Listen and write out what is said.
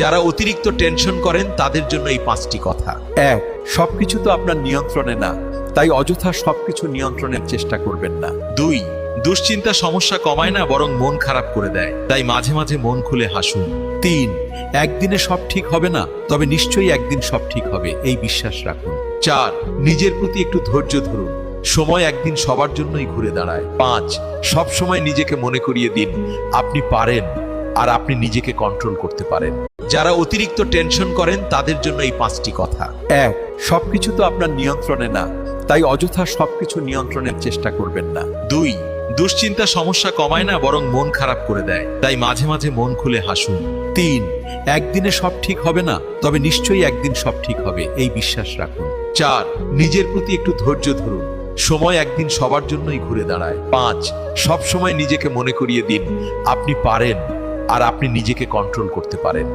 যারা অতিরিক্ত টেনশন করেন তাদের জন্য এই 5টি কথা। 1. সবকিছু তো আপনার নিয়ন্ত্রণে না, তাই অযথা সবকিছু নিয়ন্ত্রণের চেষ্টা করবেন না। 2. দুশ্চিন্তা সমস্যা কমায় না, বরং মন খারাপ করে দেয়, তাই মাঝে মাঝে মন খুলে হাসুন। 3. একদিনে সব ঠিক হবে না, তবে নিশ্চয়ই একদিন সব ঠিক হবে, এই বিশ্বাস রাখুন। 4. নিজের প্রতি একটু ধৈর্য ধরুন, সময় একদিন সবার জন্যই ঘুরে দাঁড়ায়। 5. সব সময় নিজেকে মনে করিয়ে দিন আপনি পারেন, আর আপনি নিজেকে কন্ট্রোল করতে পারেন। যারা অতিরিক্ত টেনশন করেন তাদের জন্য এই 5টি কথা। 1. সবকিছু তো আপনার নিয়ন্ত্রণে না, তাই অযথা সবকিছু নিয়ন্ত্রণের চেষ্টা করবেন না। 2. দুশ্চিন্তা সমস্যা কমায় না, বরং মন খারাপ করে দেয়, তাই মাঝে মাঝে মন খুলে হাসুন। 3. একদিনে সব ঠিক হবে না, তবে নিশ্চয়ই একদিন সব ঠিক হবে, এই বিশ্বাস রাখুন। 4. নিজের প্রতি একটু ধৈর্য ধরুন, সময় একদিন সবার জন্যই ঘুরে দাঁড়ায়। 5. সব সময় নিজেকে মনে করিয়ে দিন আপনি পারেন, আর আপনি নিজেকে কন্ট্রোল করতে পারেন।